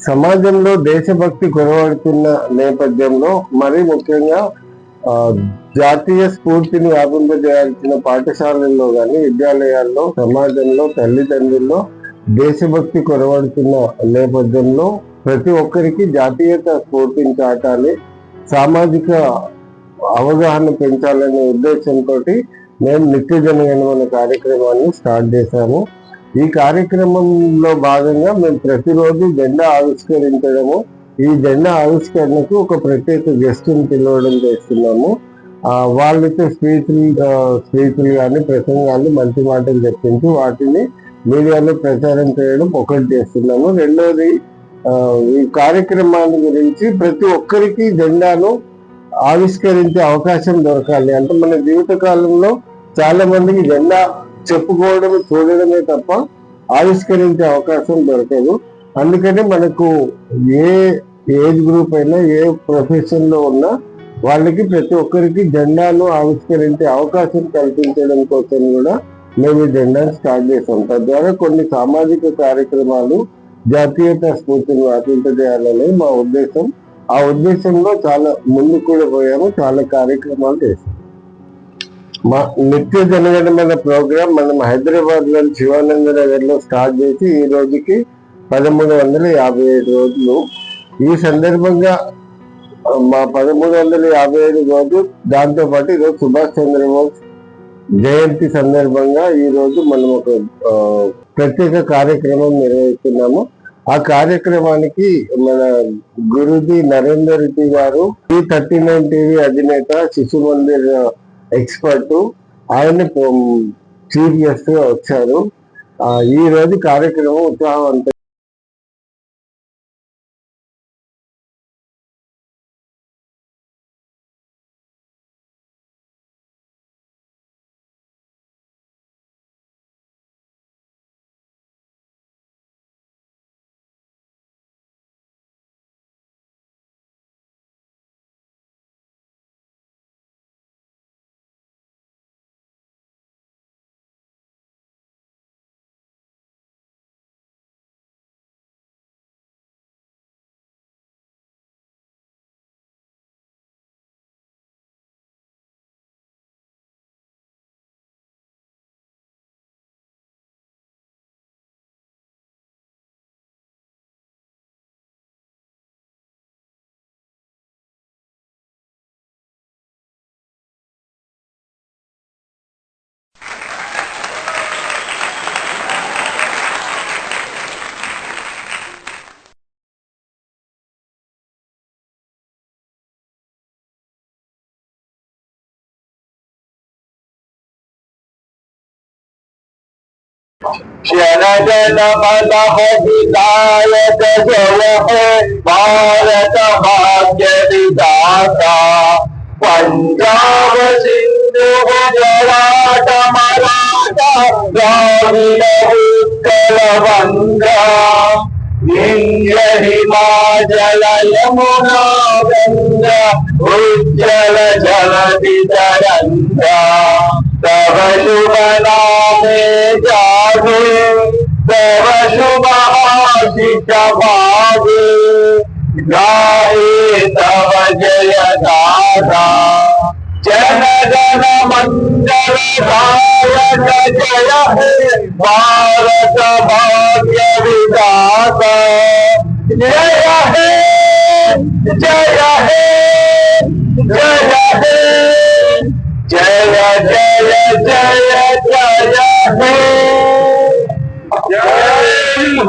సమాజంలో దేశభక్తి కొరవడుతున్న నేపథ్యంలో మరీ ముఖ్యంగా జాతీయ స్ఫూర్తిని వ్యాపింపజేయాల్సిన పాఠశాలల్లో కానీ విద్యాలయాల్లో సమాజంలో తల్లిదండ్రుల్లో దేశభక్తి కొరవడుతున్న నేపథ్యంలో ప్రతి ఒక్కరికి జాతీయత స్ఫూర్తిని చాటాలి, సామాజిక అవగాహన పెంచాలనే ఉద్దేశంతో మేము నిత్య జనగణమన కార్యక్రమాన్ని స్టార్ట్ చేశాము. ఈ కార్యక్రమంలో భాగంగా మేము ప్రతిరోజు జెండా ఆవిష్కరించడము, ఈ జెండా ఆవిష్కరణకు ఒక ప్రత్యేక గెస్ట్ని పిలవడం చేస్తున్నాము. వాళ్ళతో స్పీచ్లు కానీ ప్రసంగాలు మంచి మాటలు చెప్పించి వాటిని మీడియాలో ప్రచారం చేయడం ఒకటి చేస్తున్నాము. రెండోది, ఈ కార్యక్రమాన్ని గురించి ప్రతి ఒక్కరికి జెండాను ఆవిష్కరించే అవకాశం దొరకాలి. అంటే మన జీవిత కాలంలో చాలా మందికి జెండా చెప్పుకోవడం చూడడమే తప్ప ఆవిష్కరించే అవకాశం దొరకదు. అందుకని మనకు ఏ ఏజ్ గ్రూప్ అయినా ఏ ప్రొఫెషన్ లో ఉన్నా వాళ్ళకి ప్రతి ఒక్కరికి జెండాను ఆవిష్కరించే అవకాశం కల్పించడం కోసం కూడా మేము ఈ జెండాను స్టార్ట్ చేసాం. తద్వారా కొన్ని సామాజిక కార్యక్రమాలు జాతీయత స్ఫూర్తిని వ్యాపింపజేయాలనే మా ఉద్దేశం. ఆ ఉద్దేశంలో చాలా ముందుకు కూడా పోయాము, చాలా కార్యక్రమాలు చేసాం. మా నిత్య జనగణమన ప్రోగ్రాం మనం హైదరాబాద్ లో శివానంద నగర్ లో స్టార్ట్ చేసి ఈ రోజుకి 1357 రోజులు. ఈ సందర్భంగా మా 1357 రోజు, దాంతో పాటు ఈరోజు సుభాష్ చంద్రబోస్ జయంతి సందర్భంగా ఈ రోజు మనం ఒక ప్రత్యేక కార్యక్రమం నిర్వహిస్తున్నాము. ఆ కార్యక్రమానికి మన గురుజీ నరేందర్ రెడ్డి గారు, T39 టీవీ అధినేత, శిశు మందిర్ ఎక్స్పర్ట్, ఆయన చీఫ్ గెస్ట్ గా వచ్చారు. ఈ రోజు కార్యక్రమం ఉత్సాహవంతం. जनगणमन विधायक जय हे भारत भाग्य विधाता, पंजाब सिंधु गुजरात मराठा द्राविड उत्कल बंगा, विंध्य हिमाचल यमुना गंगा उज्जल जलधि तरंगा, तव शुभ नामे जागे, तव शुभ आशीष भागे, गाये तव जय गाथा। जन गण मंगल दायक जय हे भारत भाग्य विधाता, जय हे जय हे जय हे जय जय जय जय हे। जय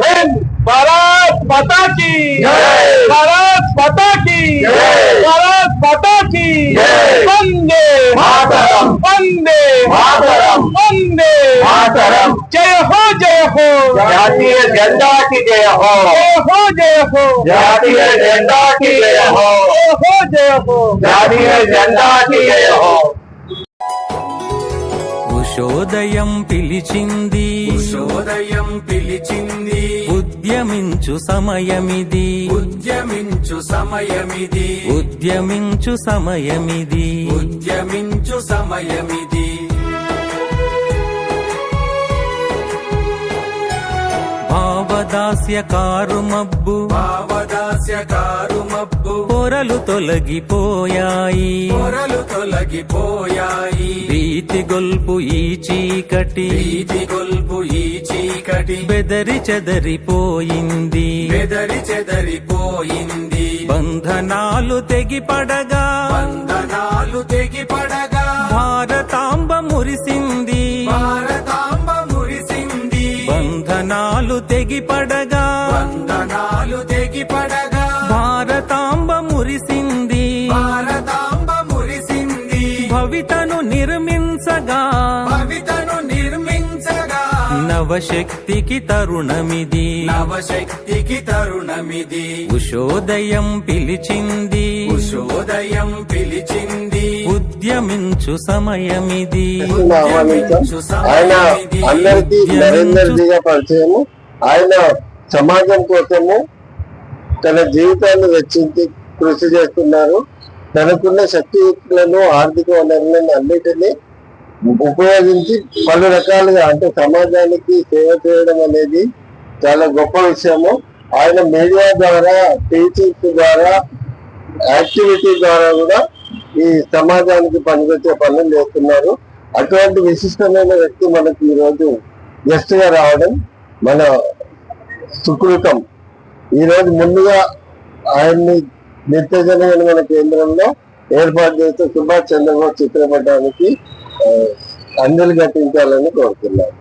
हिंद, भारत माता की जय, भारत माता की जय, भारत माता की जय। वंदे मातरम, वंदे मातरम, वंदे मातरम। जय हो जातीय झंडा की जय हो, जय हो जातीय झंडा की जय हो, जय हो जातीय झंडा की जय हो। ఉషోదయం పిలిచింది, ఉషోదయం పిలిచింది, ఉద్యమించు సమయమిది, ఉద్యమించు సమయమిది, ఉద్యమించు సమయమిది, ఉద్యమించు సమయమిది। భావ భావదాస్య కారు మబ్బు భావదాస్య కారు మబ్బు పొరలు తొలగిపోయాయి పొరలు తొలగిపోయాయి భీతి గొల్పు ఈ చీకటి వీధి గొల్పు ఈ చీకటి బెదరి చెదరిపోయింది బెదరి చెదరిపోయింది బంధనాలు తెగిపడగా బంధనాలు తెగిపడగా భారతాంబ మురిసింది భారతాంబ మురిసింది బంధనాలు తెగిపడగా బంధనాలు తెగిపడగా భారతాంబ మురిసింది భారతాంబ మురిసింది భవితను నిర్మించగా భవితను నిర్మించగా నవశక్తికి తరుణమిది నవశక్తికి తరుణమిది ఉషోదయం పిలిచింది ఉషోదయం పిలిచింది ఉద్యమించు సమయమిది ఆయన అందరికీ నరేందర్జీగా పరిచయము. ఆయన సమాజం కోసము తన జీవితాన్ని వెచ్చించి కృషి చేస్తున్నారు. తనకున్న శక్తులను ఆర్థిక వనరులను అన్నిటినీ ఉపయోగించి పలు రకాలుగా అంటే సమాజానికి సేవ చేయడం అనేది చాలా గొప్ప విషయము. ఆయన మీడియా ద్వారా, టీచింగ్స్ ద్వారా, యాక్టివిటీ ద్వారా కూడా ఈ సమాజానికి పనికొచ్చే పనులు చేస్తున్నారు. అటువంటి విశిష్టమైన వ్యక్తి మనకి ఈ రోజు గెస్ట్ గా రావడం మన సుకృతం. ఈ రోజు ముందుగా ఆయన్ని నిత్యజనగణమన కేంద్రంలో ఏర్పాటు చేసే సుభాష్ చంద్రబోస్ చిత్రపటానికి అంజలి ఘటించాలని కోరుతున్నాను.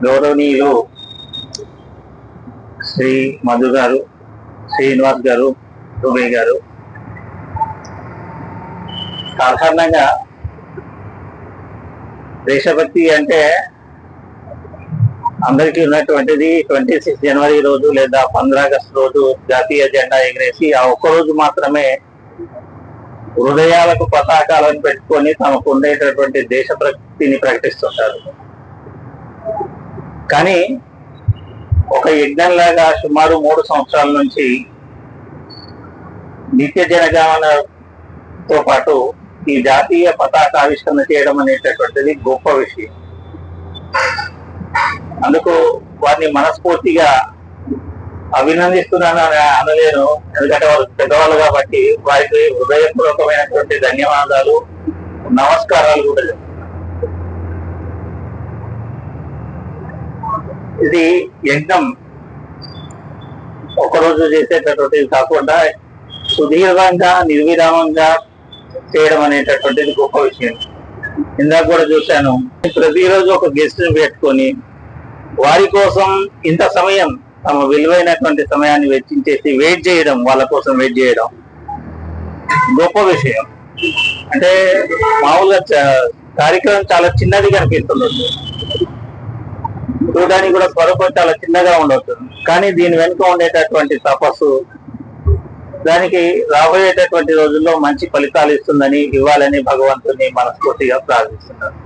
గౌరవనీయులు శ్రీ మధు గారు, శ్రీనివాస్ గారు, దుబే గారు, సాధారణంగా దేశభక్తి అంటే అందరికీ ఉన్నటువంటిది 26 జనవరి రోజు లేదా 15 ఆగస్టు రోజు జాతీయ జెండా ఎగిరేసి ఆ ఒక్కరోజు మాత్రమే హృదయాలకు పతాకాలను పెట్టుకొని తమకు ఉండేటటువంటి దేశభక్తిని ప్రకటిస్తుంటారు. కానీ ఒక యజ్ఞంలాగా సుమారు 3 సంవత్సరాల నుంచి నిత్య జనగణమనతో పాటు ఈ జాతీయ పతాక ఆవిష్కరణ చేయడం అనేటటువంటిది గొప్ప విషయం. అందుకు వారిని మనస్ఫూర్తిగా అభినందిస్తున్నాను అని అనలేను, ఎందుకంటే వారు పెద్దవాళ్ళు కాబట్టి వారికి హృదయపూర్వకమైనటువంటి ధన్యవాదాలు, నమస్కారాలు కూడా. ఇది యజ్ఞం ఒకరోజు చేసేటటువంటిది కాకుండా సుదీర్ఘంగా నిర్విరామంగా చేయడం అనేటటువంటిది గొప్ప విషయం. ఇందాక కూడా చూశాను, ప్రతిరోజు ఒక గెస్ట్ ని పెట్టుకొని వారి కోసం ఇంత సమయం, తమ విలువైనటువంటి సమయాన్ని వెచ్చించేసి వెయిట్ చేయడం, వాళ్ళ కోసం వెయిట్ చేయడం గొప్ప విషయం. అంటే మామూలుగా కార్యక్రమం చాలా చిన్నది కనిపిస్తుంది, చూడడానికి కూడా స్వరూపం చాలా చిన్నగా ఉండవచ్చు, కానీ దీని వెనుక ఉండేటటువంటి తపస్సు దానికి రాబోయేటటువంటి రోజుల్లో మంచి ఫలితాలు ఇవ్వాలని భగవంతుని మనస్ఫూర్తిగా ప్రార్థిస్తున్నాను.